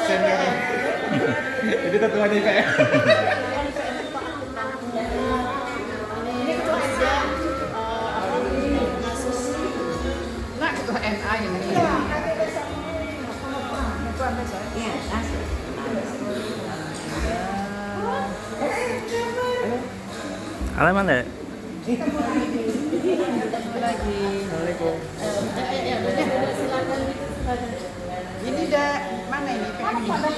Senior. Jadi tetuanya IPM. Ini ketua aja kasus nggak ketua NA yang ini. Iya, langsung. Alaman deh. Lagi. Assalamualaikum. Silakan. Ini udah mana ini?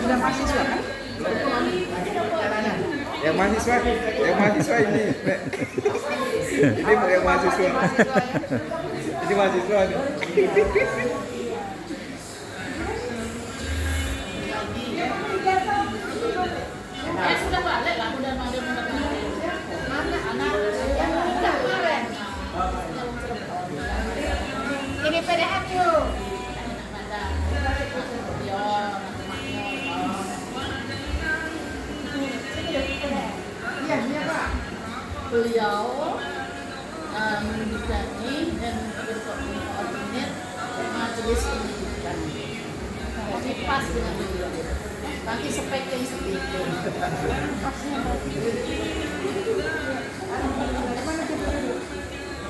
Udah mahasiswa kan? Yang mahasiswa ini, Nek. Ini yang mahasiswa. Ini mahasiswa nih. Sudah balik lah, udah manggil mana anak yang tidak kemarin. Ini PDM yuk. Iya Pak. Beliau menbidangi dan berkoordinir majelis pendidikan. Jadi pas dengan beliau. Nanti speaking sedikit.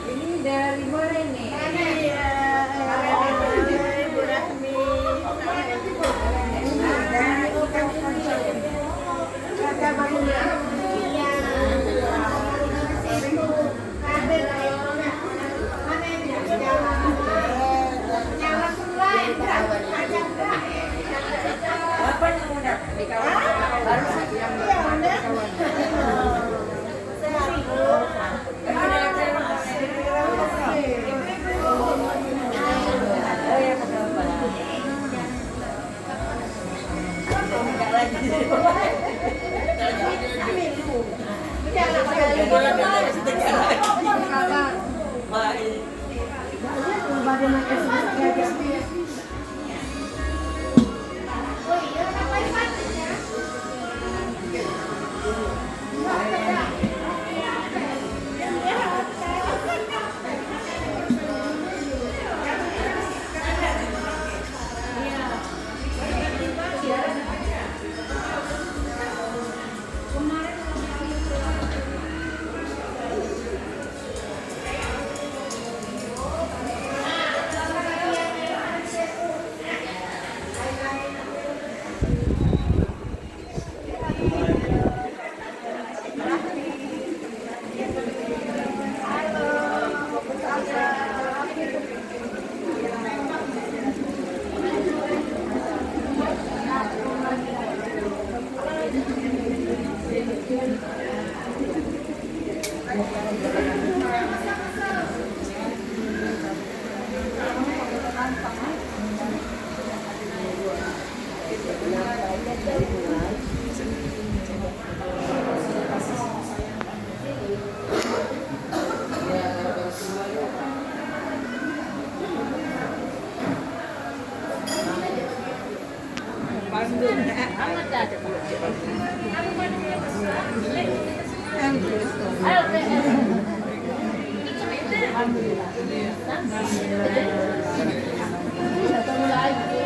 Ini dari mana ini? Iya. Ibu Rahmi. Dari UKM Kakak Bahunya. Iya. Kabel ayo. Mana ini? Jalan mulai. Apa yang udah di kawan? Baru yang di kawan.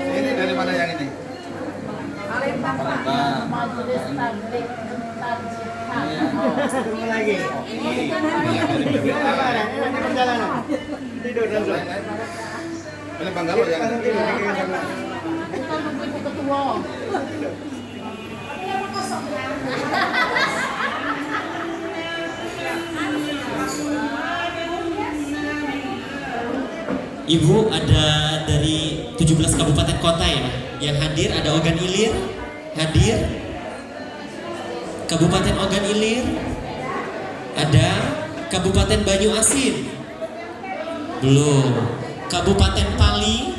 Ini dari mana yang ini? Majelis Tablik Tarjihan. Lagi. Tidur langsung. Ini Banggalo ya? Kita nunggu ibu ketua. Ibu ada dari 17 kabupaten kota ya. Yang hadir ada Ogan Ilir, hadir. Kabupaten Ogan Ilir, ada Kabupaten Banyu Asin, belum. Kabupaten Pali,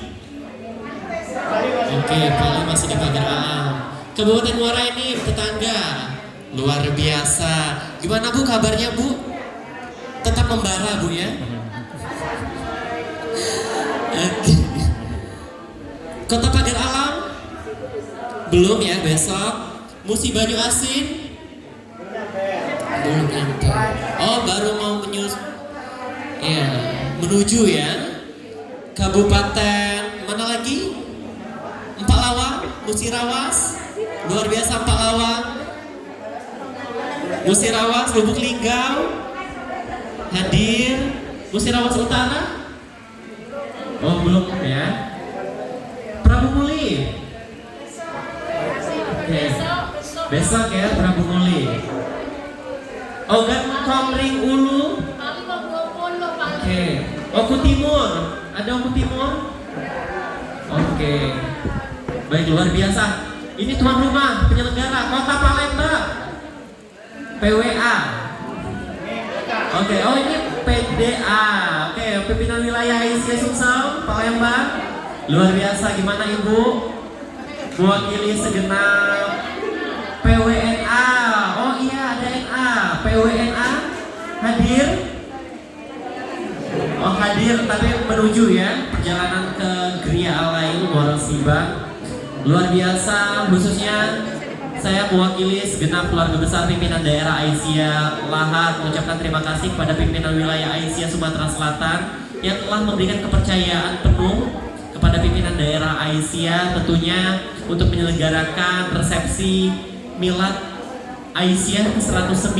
oke, Pali masih di pagar alam. Kabupaten Muara ini tetangga, luar biasa. Gimana Bu kabarnya Bu? Tetap membara Bu ya. Oke. Kota Pagar Alam belum ya, besok. Musi Banyu Asin? Belum nyampe. Oh, baru mau ya, menuju ya. Kabupaten mana lagi? Empalawang, Musirawas. Luar biasa Empalawang. Musirawas, Lubuk Linggau. Hadir. Musirawas Utara? Oh, belum ya. Prabu Muli. Oke. Besok ya Prabu Muli. Ogan Komring Ulu. Paling mau 20 paling. Oke. Oku Timur. Ada Oku Timur? Oke. Baik, luar biasa. Ini tuan rumah penyelenggara Kota Palembang. PWA. Oke, oh ini PDA. Oke, pimpinan wilayah Asia Sumsel Palembang. Luar biasa, gimana Ibu? Mewakili segenap PWNA. Oh iya, ada NA. PWNA hadir. Oh hadir, tapi menuju ya perjalanan ke Gria Alain Muara Siba. Luar biasa, khususnya saya mewakili segenap keluarga besar pimpinan daerah Aisyah Lahat mengucapkan terima kasih kepada pimpinan wilayah Aisyah Sumatera Selatan yang telah memberikan kepercayaan penuh kepada pimpinan daerah Aisyah tentunya untuk menyelenggarakan resepsi milad Aisyah ke-109.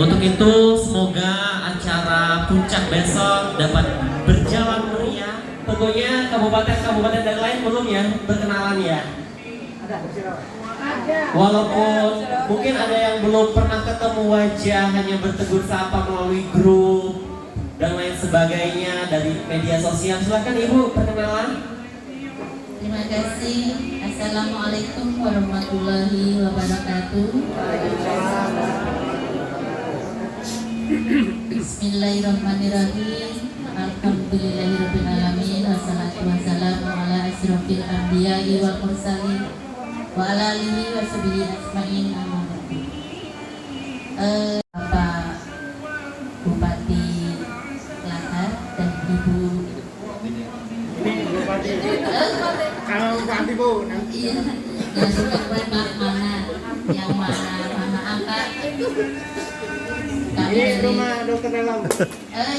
Untuk itu semoga acara puncak besok dapat berjalan meriah. Tentunya kabupaten-kabupaten dan lain belum ya berkenalan ya. Walaupun mungkin ada yang belum pernah ketemu wajah, hanya bertegur sapa melalui grup dan lain sebagainya dari media sosial. Silakan Ibu perkenalan. Terima kasih. Assalamualaikum warahmatullahi wabarakatuh. Bismillahirrahmanirrahim. Alhamdulillahirabbil alamin. Wassalatu wassalamu ala asyrofil anbiya'i wal mursalin wa ala alihi wa sahbihi ajmain. Amma ba'du. Bapak Bupati Lahat dan Ibu Kalau Bupati Bu, iya, dan Bapak yang mana angkat. Kami Ini dari rumah dokter Lelang.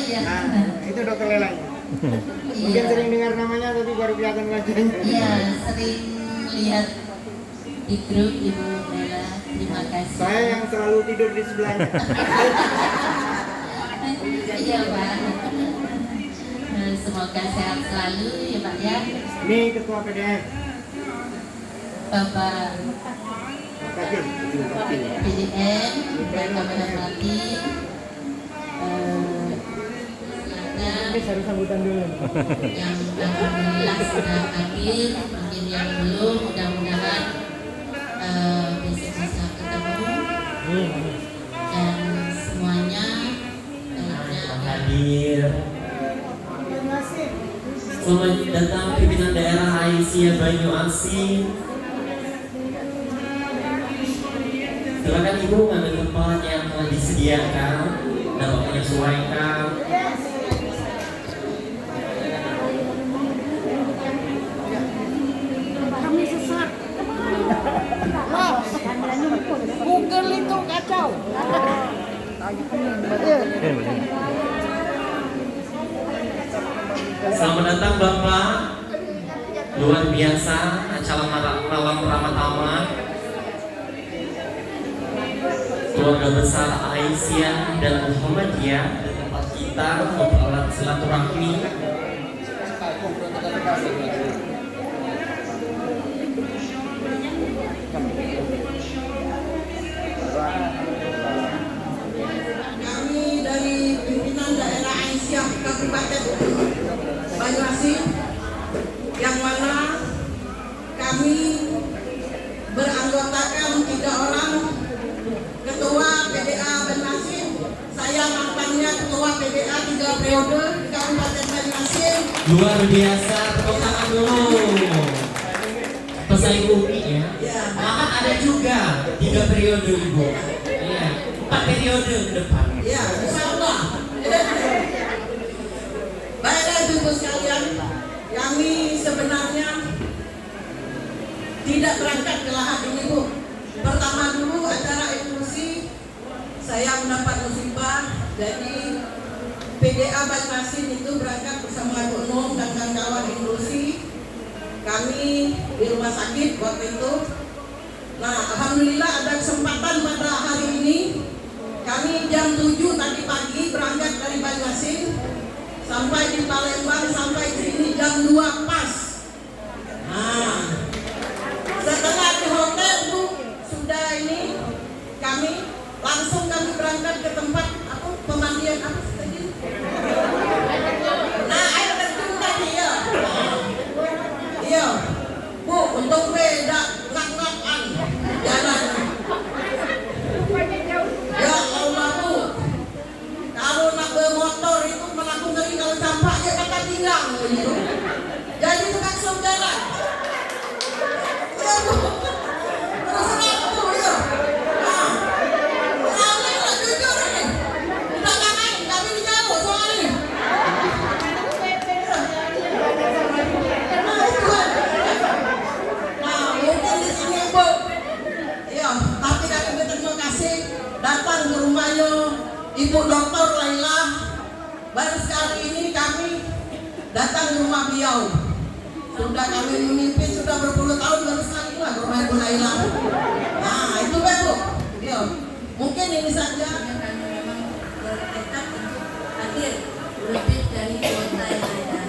iya. Nah, itu dokter Lelang. Mungkin Iya. sering dengar namanya tapi baru kelihatan wajahnya. Iya, sering lihat di grup Ibu Nela. Terima kasih. Saya yang selalu tidur di sebelahnya. Iya Pak. Semoga sehat selalu ya Pak ya. Ini ketua PDM. Bapak Bupati. PDM dan kami hormati. Ini harus sambutan dulu. Yang alhamdulillah sudah hadir, mungkin yang belum mudah-mudahan besok bisa ketemu dan semuanya Hadir. Selamat datang pimpinan daerah Aisyah Banyu Asin. Silakan Ibu ngambil tempat yang telah disediakan dapat menyesuaikan. Kami sesat. Google itu kacau. Selamat datang Bapak. Luar biasa acara malam Ramadhan. Keluarga besar Aisyah dan Muhammadiyah di tempat kita mempererat silaturahmi. Kami dari pimpinan daerah Aisyah Kabupaten Banyuasin yang mana kami beranggotakan 3 orang ketua PDA Banyuasin. Saya mantannya ketua PDA 3 periode di Kabupaten Banyuasin. Luar biasa, tepuk tangan dulu. Pesaing Umi ya. Bahkan ada juga 3 periode Ibu. Iya, 4 periode ke depan. Ya, insya Allah. Baiklah Ibu sekalian, kami sebenarnya tidak tidak berangkat ke Lahat ini Bu. Pertama dulu acara inklusi saya mendapat musibah, jadi PDA Banjarmasin itu berangkat bersama Ibu Nung dan kawan-kawan inklusi. Kami di rumah sakit waktu itu. Nah, alhamdulillah ada kesempatan pada hari ini. Kami jam 7 tadi pagi berangkat dari Banjarmasin sampai di Palembang, sampai di sini jam 2 pas. Nah, setelah di hotel Bu, sudah ini kami berangkat ke tempat pemandian apa tadi? Nah, air terjun tadi ya. Iya, Bu, untuk beda ngap-ngapan jalan. Ya Allah Bu, kalau nak bermotor itu melaku ngeri kalau campak ya kata tinggal gitu. Jadi tukang stop jalan. Ya Bu, terus aku ya. Datang ke rumahnya Ibu Dr. Laila. Baru sekali ini kami datang ke rumah beliau. Sudah kami memimpin sudah berpuluh tahun, baru sekali lah ke rumah Ibu Laila. Nah itu Bu. Ya, mungkin ini saja. Kami memang bertekad untuk hadir lebih dari kota yang ada.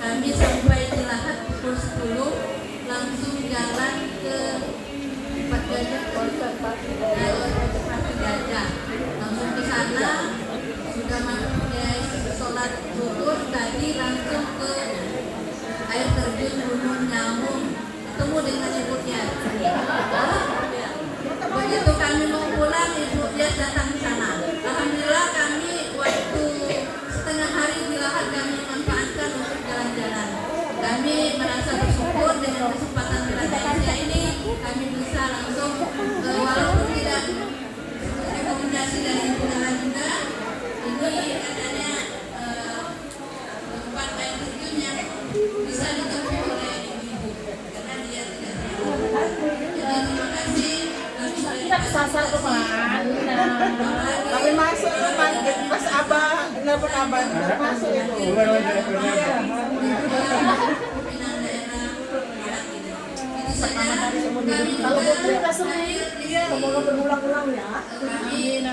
Kami sampai di Lahat pukul 10, langsung jalan ke Tempat Gajah, Tempat Gajah. Langsung ke sana, sudah sholat zuhur tadi langsung ke air terjun Gunung Nyamung, ketemu dengan ibunya. Begitu kami mau pulang, ibunya datang ke sana. Alhamdulillah kami waktu setengah hari di Lahat kami manfaatkan untuk jalan-jalan. Kami merasa bersyukur dengan kesempatan berada ini. Kami bisa langsung walaupun tidak rekomendasi dari Ibu Nala juga, ini katanya tempat air terjun yang bisa ditempuh oleh ibu karena dia tidak terlalu. Jadi terima kasih. Kita kesasar kemana? Kami masuk pas abah nelfon abah masuk itu. Kalau putri langsung semoga berulang-ulang ya. Kami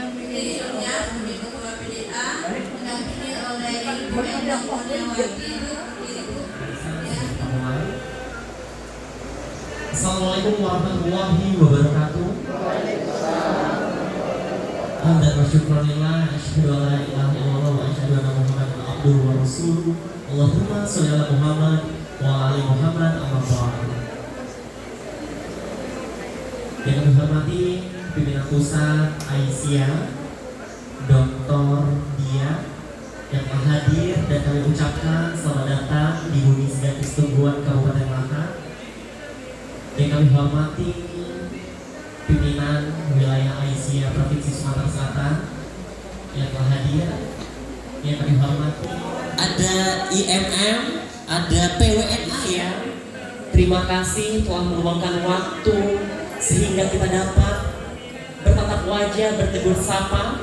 ya sebagai ketua PDA didampingi oleh Ibu Endang Kurniawati. Assalamualaikum warahmatullahi wabarakatuh. Hamdan wa syukranillah, asyhadu an la ilaha illallah wa asyhadu anna Muhammadan abduhu wa rasuluh. Allahumma sholli ala Muhammad wa ala ali Muhammad amma ba'd. Yang kami hormati pimpinan pusat Aisyah, Dr. Dia yang telah hadir dan kami ucapkan selamat datang di bumi Segatis Tungguan Kabupaten Lahat. Yang kami hormati pimpinan wilayah Aisyah Provinsi Sumatera Selatan yang telah hadir. Yang kami hormati ada IMM, ada PWNI ya. Terima kasih telah meluangkan waktu sehingga kita dapat bertatap wajah, bertegur sapa.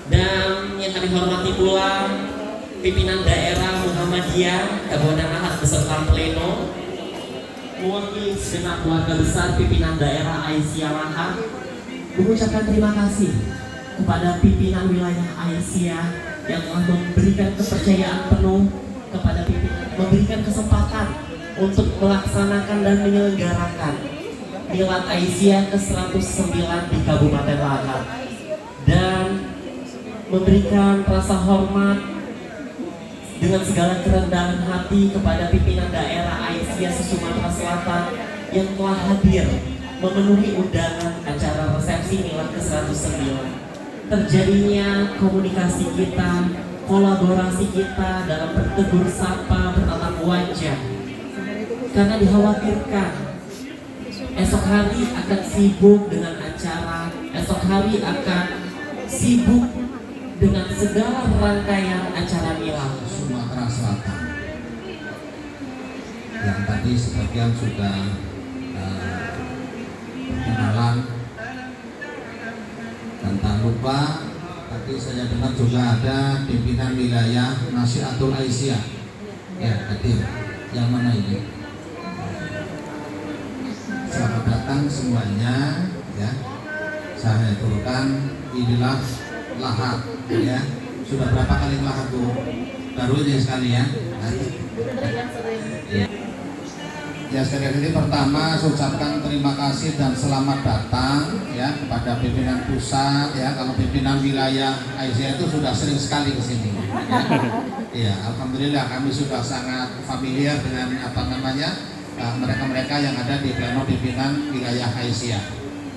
Dan yang kami hormati pula pimpinan daerah Muhammadiyah Kabupaten Lahat beserta pleno, mewakili segenap keluarga besar pimpinan daerah Aisyah Lahat, mengucapkan terima kasih kepada pimpinan wilayah Aisyah yang telah memberikan kepercayaan penuh kepada pimpinan, memberikan kesempatan untuk melaksanakan dan menyelenggarakan Milad Aisyah ke-109 di Kabupaten Lahat, dan memberikan rasa hormat dengan segala kerendahan hati kepada pimpinan daerah Aisyah Sumatera Selatan yang telah hadir memenuhi undangan acara resepsi Milad ke-109. Terjadinya komunikasi kita, kolaborasi kita dalam bertegur sapa, bertatap wajah, karena dikhawatirkan esok hari akan sibuk dengan acara, esok hari akan sibuk dengan segala rangkaian acara Milad Sumatera Selatan yang tadi sebagian sudah Palembang. Tadi saya dengar juga ada pimpinan wilayah Nasihatul Aisyah. Ya, hadir. Yang mana ini? Selamat datang semuanya. Ya, saya turunkan. Inilah lahat. Ya, sudah berapa kali lahat Bu? Baru ini sekali ya. Ya, sekali lagi pertama saya ucapkan terima kasih dan selamat datang ya kepada pimpinan pusat ya. Kalau pimpinan wilayah Aisyah itu sudah sering sekali ke sini. Ya, alhamdulillah kami sudah sangat familiar dengan mereka-mereka yang ada di pleno pimpinan wilayah Aisyah.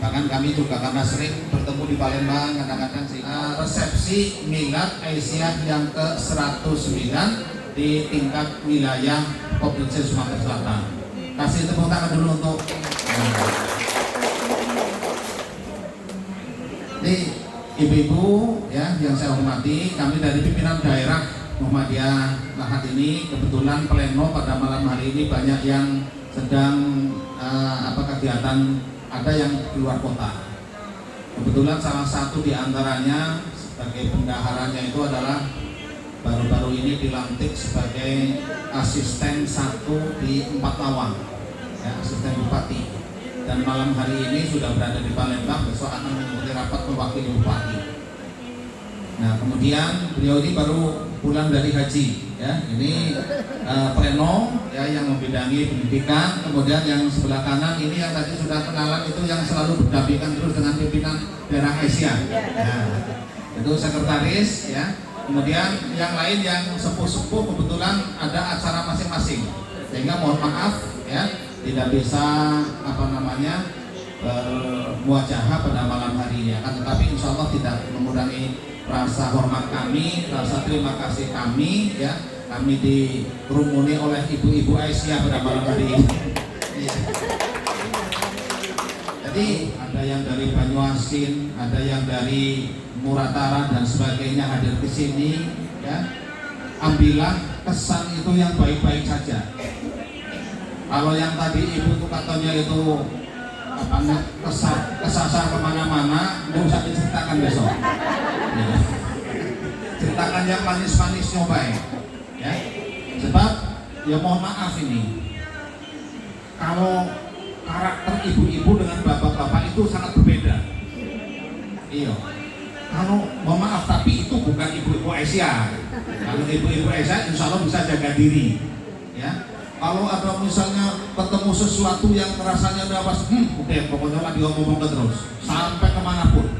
Bahkan kami juga karena sering bertemu di Palembang kadang-kadang resepsi milad Aisyah yang ke-109 di tingkat wilayah Provinsi Sumatera Selatan. Kasih tepuk tangan dulu untuk ini ibu-ibu ya yang saya hormati. Kami dari pimpinan daerah Muhammadiyah Lahat ini kebetulan pleno pada malam hari ini banyak yang sedang kegiatan, ada yang di luar kota. Kebetulan salah satu di antaranya sebagai bendaharanya itu adalah baru-baru ini dilantik sebagai asisten 1 di 4 Lawang ya, asisten bupati, dan malam hari ini sudah berada di Palembang, besok akan mengikuti rapat mewakili bupati. Nah, kemudian beliau ini baru pulang dari haji ya, ini pleno ya yang membidangi pendidikan. Kemudian yang sebelah kanan ini yang tadi sudah kenalan itu yang selalu berdampingan terus dengan pimpinan daerah Aisyah. Nah, itu sekretaris ya. Kemudian yang lain yang sepuh-sepuh kebetulan ada acara masing-masing, sehingga mohon maaf ya tidak bisa bermuajahah pada malam hari ini. Akan tetapi insya Allah tidak mengurangi rasa hormat kami, rasa terima kasih kami ya. Kami dikerumuni oleh ibu-ibu Aisyah pada malam hari ini. Jadi ada yang dari Banyuasin, ada yang dari Muratara dan sebagainya hadir di sini ya. Ambillah kesan itu yang baik-baik saja. Kalau yang tadi ibu tuh katanya itu kesasar kemana-mana, nggak usah diceritakan besok ya. Ceritakan yang manis-manisnya baik ya. Sebab ya mohon maaf ini, kalau karakter ibu-ibu dengan bapak-bapak itu sangat berbeda. Iya. Kalau mohon maaf, tapi itu bukan ibu-ibu Aisyah. Kalau ibu-ibu Aisyah insya Allah bisa jaga diri ya. Kalau ada misalnya ketemu sesuatu yang rasanya udah pas, udah pokoknya lah diomong terus sampai kemanapun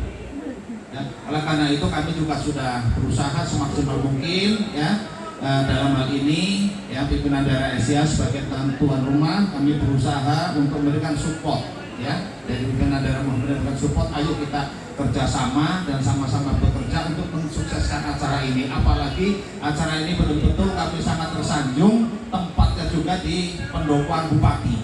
ya. Oleh karena itu kami juga sudah berusaha semaksimal mungkin ya. Dalam hal ini ya, pimpinan daerah Aisyah sebagai tuan rumah, kami berusaha untuk memberikan support ya. Dari pimpinan daerah memberikan support, ayo kita kerjasama dan sama-sama bekerja untuk mensukseskan acara ini. Apalagi acara ini betul-betul kami sangat tersanjung tempatnya juga di pendokuan Bupati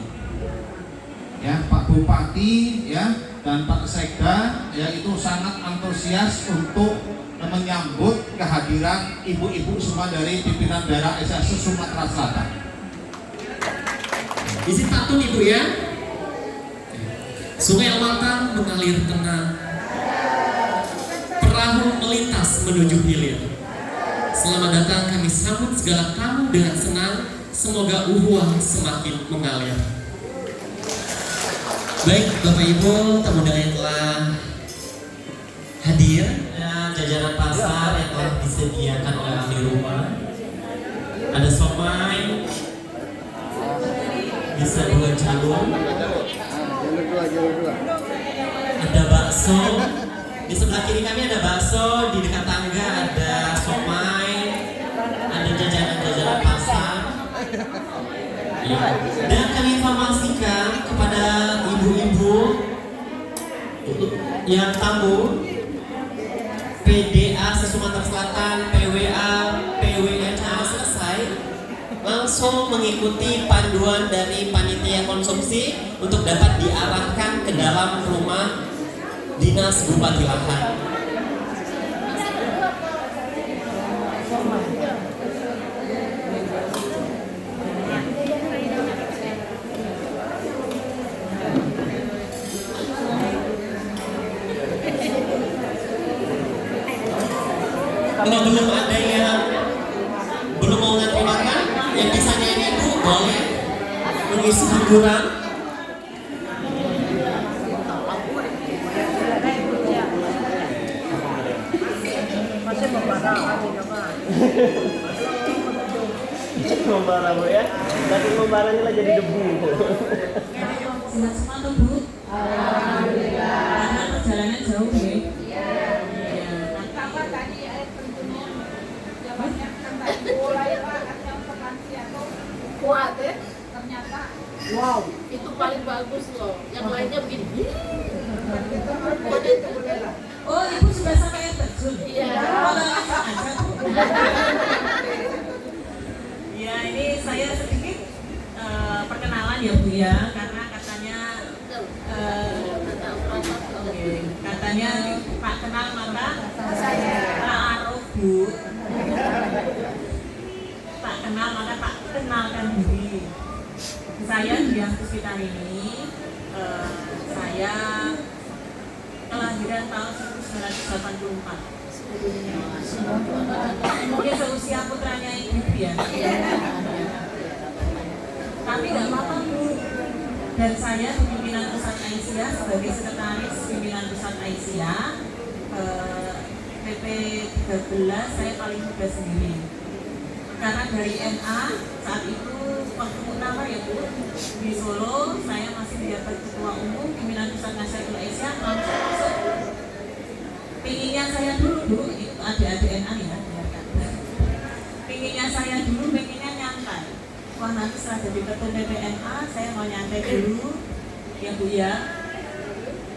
ya. Pak Bupati ya dan Pak Sekda ya itu sangat antusias untuk menyambut kehadiran ibu-ibu semua dari pimpinan daerah Aisyah Sumatera Selatan. Isi pantun ibu ya. Sungai Almatang mengalir tenang, perahu melintas menuju hilir. Selamat datang, kami sambut segala tamu dengan senang. Semoga uhuah semakin mengalir. Baik Bapak Ibu, tamu undangan telah hadir. Jajanan pasar yang telah disediakan oleh ahli rumah. Ada somai, bisa 2 jalur. Ada bakso. Di sebelah kiri kami ada bakso, di dekat tangga ada somai, ada jajanan-jajanan pasar. Ya. Dan kami informasikan kepada ibu-ibu yang tamu, PDA se-Sumatera Selatan, PWA, PWNA selesai, langsung mengikuti panduan dari panitia konsumsi untuk dapat diarahkan ke dalam rumah dinas Bupati Lahat. Kalau belum ada yang belum mau ngantri makan, yang bisa nyanyi itu boleh mengisi hiburan. Membara bu ya, tapi membaranya lah jadi debu. Sehat semua tuh Bu? Alhamdulillah. Karena perjalanan jauh ya? Iya. Sama tadi tentunya jawabannya kan tadi mulai Pak yang penanti atau Kuat ya. ternyata Wow, itu paling bagus loh. Yang lainnya begini. Oh, Ibu sudah sampai air terjun? Iya. Oh, langsung aja Bu. Ya, ini saya sedikit perkenalan ya Bu ya, karena katanya katanya Pak kenal maka Pak Aruf Bu. Pak kenal maka Pak kenalkan diri. Saya Dian Puspita ini, saya kelahiran tahun 1984. Mungkin seusia putranya Ibu ya. Tapi nggak apa-apa Bu. Dan saya di pimpinan pusat Aisyah sebagai sekretaris pimpinan pusat Aisyah PP 13 saya paling muda sendiri. Karena dari NA saat itu waktu muktamar ya Bu di Solo, saya masih menjabat ketua umum pimpinan pusat Nasyidul Aisyah langsung masuk. Pinginnya saya dulu Bu, itu adik-adik NA ya. Pinginnya saya dulu, pengennya nyantai. Wah nanti setelah jadi ketua PPNA saya mau nyantai dulu ya Bu ya.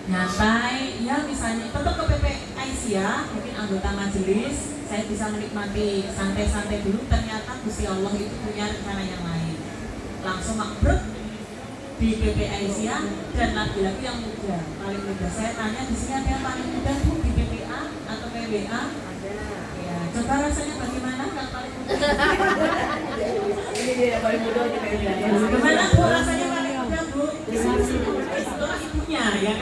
Nyantai, ya misalnya tetap ke PP Aisyah, mungkin anggota majelis, saya bisa menikmati santai-santai dulu. Ternyata Gusti Allah itu punya rencana yang lain. Langsung makbruk di PP Aisyah dan laki-laki yang muda, paling muda. Saya tanya di sini ada yang paling muda Bu di PPA atau PWA? Ada. Ya, coba rasanya bagaimana kalau paling muda? Ini dia yang paling muda aja kayaknya. Gimana Bu rasanya paling muda Bu? Itulah ibunya ya.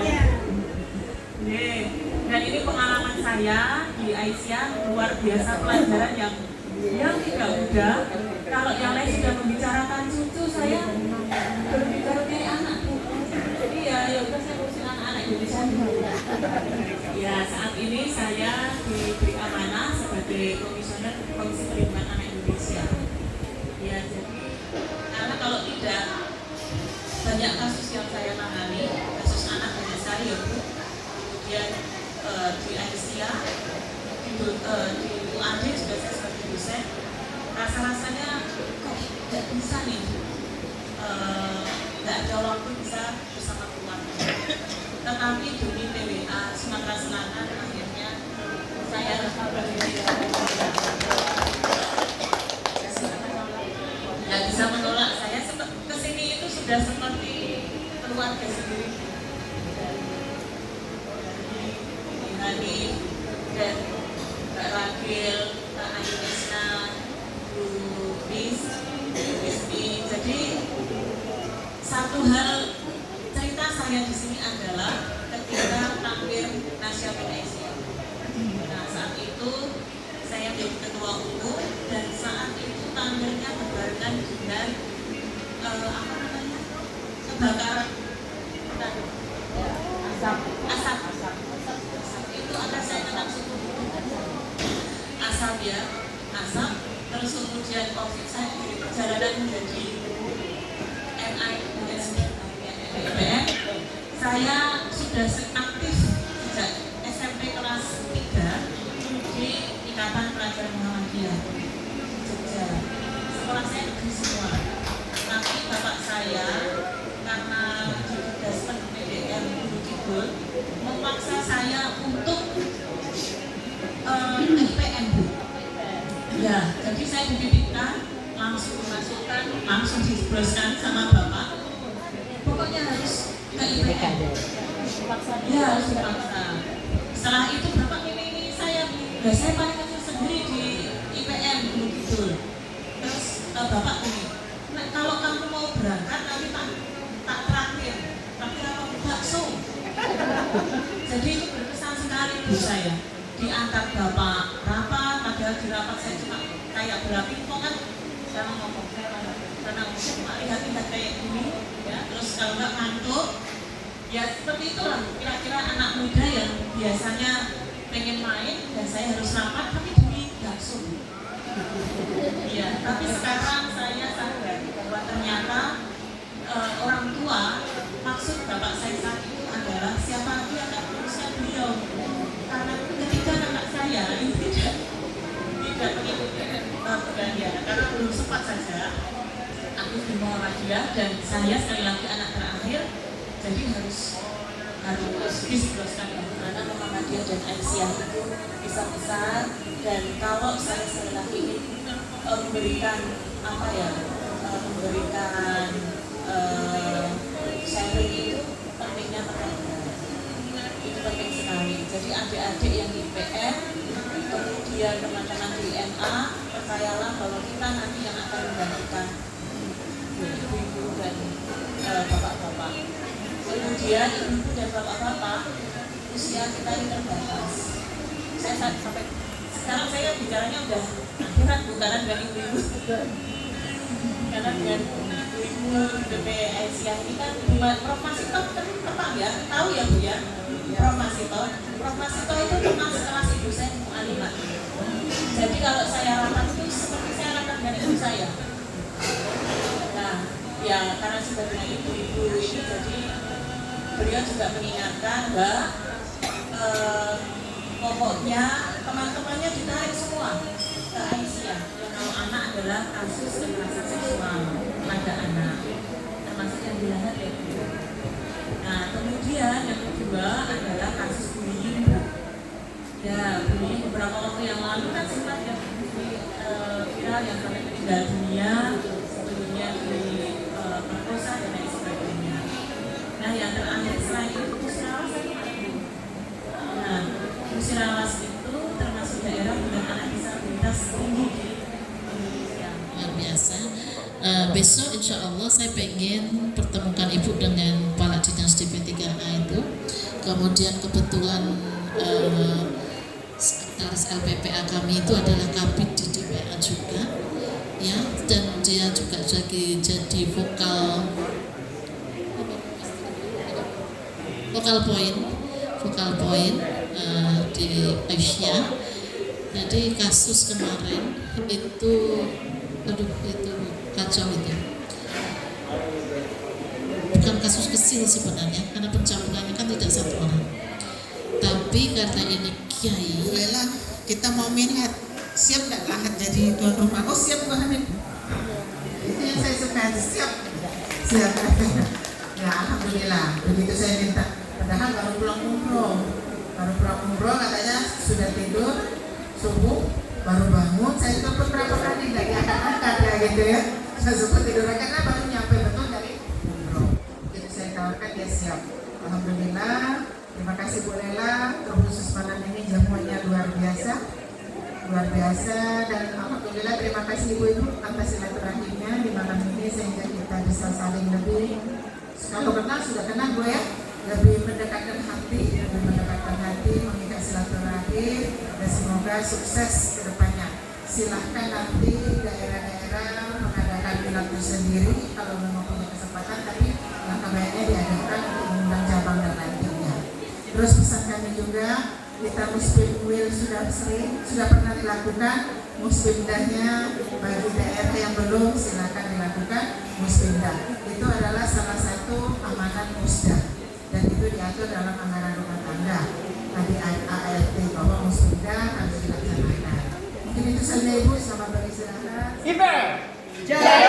Nih, dan ini pengalaman saya di Aisyah luar biasa, pelajaran yang tidak mudah. Kalau yang lain sudah membicarakan cucu, saya berbicara dari anak Bu. Jadi ya udah saya ngurusin anak-anak Indonesia dulu. Ya saat ini saya diberi amanah sebagai komisioner Komisi Perlindungan Anak Indonesia. Ya jadi karena kalau tidak banyak kasus yang saya tangani, kasus anak hanya saya ya Bu. Kemudian di Aisyah, di UAD juga saya sebagai dosen. Rasa-rasanya kok tidak bisa nih, tidak ada waktu bisa bersama keluarga. Tetapi demi PWA Sumatera Selatan akhirnya saya harus nggak bisa menolak. Saya kesini itu sudah seperti keluarga sendiri. Hanif dan Mbak Ragil, Mbak Ayu Desna, Bu Rizmi. Jadi satu hal cerita saya di sini adalah ketika tampil Nasyidul Aisyah. Nah saat itu saya menjadi ketua umum dan saat itu tampilnya berbarengan dengan kebakaran asap. Itu akan saya kenal suku asap ya, asap. Terus kemudian COVID, saya di perjalanan menjadi MI dengan IPM. Saya sudah aktif sejak SMP kelas 3 di Ikatan Pelajar Muhammadiyah Jogja. Sekolah saya negeri semua. Tapi bapak saya karena ditugaskan PDM Gunung Kidul memaksa saya untuk IPM Bu. Ya, jadi saya dititipkan, langsung dimasukkan, langsung dijebloskan sama bapak. Pokoknya harus ke IPM. Ya harus dipaksa. Setelah itu bapak ini saya, ya saya paling kecil sendiri di IPM Gunung Kidul. Terus bapak ini, nah, kalau kamu mau berangkat nanti tak traktir, tapi apa bakso. Jadi itu berkesan sekali Bu saya. Diantar bapak rapat, ada padahal di rapat saya cuma kayak bola pingpong kan, karena ngomong saya karena cuma lihat-lihat kayak gini ya, terus kalau nggak ngantuk ya seperti itulah kira-kira anak muda yang biasanya pengen main dan saya harus rapat tapi demi bakso. Ya, tapi sekarang saya sadar bahwa ternyata orang tua, maksud bapak saya saat itu adalah siapa lagi yang akan meneruskan beliau. Karena ketika anak saya ini tidak mengikuti Muhammadiyah, karena belum sempat saja aku di Muhammadiyah dan saya sekali lagi anak terakhir, jadi harus dijelaskan bagaimana Muhammadiyah dan Aisyah itu bisa besar. Dan kalau saya sekali lagi ingin memberikan apa ya, memberikan sharing itu pentingnya mereka, itu penting sekali. Jadi adik-adik yang di PM, kemudian teman-teman di NA, percayalah bahwa kita nanti yang akan menggantikan ibu-ibu dan bapak-bapak. Kemudian ibu dan bapak-bapak, usia kita ini terbatas. Saya sampai sekarang saya bicaranya udah akhirat, bukan dengan ibu-ibu. Karena dengan ibu DP Aisyah ini kan Prof Masito tepat ya, tahu ya Bu ya, Prof Masito itu memang sekelas ibu saya Mu'alimat. Jadi kalau saya rapat itu seperti saya rapat dengan ibu saya. Nah ya karena sebagai ibu-ibu ini jadi beliau juga mengingatkan bahwa pokoknya teman-temannya ditarik semua ke Aisyah. Kalau anak adalah kasus kekerasan seksual pada anak, termasuk yang dilahat ya. Nah kemudian yang kedua adalah kasus bullying. Ya bullying beberapa waktu yang lalu kan sempat yang viral yang sampai meninggal dunia, sebelumnya diperkosa dan lain sebagainya. Nah yang terakhir selain itu musyawarah saya. Nah musyawarah itu termasuk daerah dengan anak disabilitas tinggi di Indonesia. Luar biasa. Besok insya Allah saya pengen pertemukan Ibu dengan Kepala Dinas DP3A itu. Kemudian kebetulan sekretaris LPPA kami itu adalah kabid di DPA juga, ya, dan dia juga jadi vokal point di Aisyah. Jadi kasus kemarin itu kacau itu. Bukan kasus kecil sebenarnya, karena pencabulannya kan tidak satu orang. Tapi karena ini kiai, Bolehlah kita mau minat, siap nggak lahat jadi tuan rumah? Oh siap Bu Hamid. Itu yang saya suka, siap. Ya alhamdulillah. Begitu saya minta, padahal baru pulang umroh katanya sudah tidur subuh baru bangun. Saya telepon berapa kali nggak diangkat ya gitu ya. Saya sempat tidur karena baru nyampe betul dari umroh. Jadi saya tawarkan dia siap. Alhamdulillah. Terima kasih Bu Lela, terkhusus malam ini jamuannya luar biasa dan alhamdulillah terima kasih Ibu atas silaturahimnya di malam ini sehingga kita bisa saling lebih, kalau kenal sudah kenal Bu ya, lebih mendekatkan hati, mengikat silaturahim dan semoga sukses ke depannya. Silahkan nanti daerah-daerah mengadakan milad sendiri kalau memang punya kesempatan, tapi langkah baiknya diadakan untuk mengundang cabang dan lainnya. Terus pesan kami juga, kita muslim will sudah pernah dilakukan musbindahnya bagi daerah yang belum, silakan dilakukan musbindah. Itu adalah salah satu amanat musda dan itu diatur dalam anggaran rumah tangga tadi ART bahwa musbindah harus dilaksanakan. Mungkin itu saja Ibu, selamat beristirahat. Hiper! Jaya!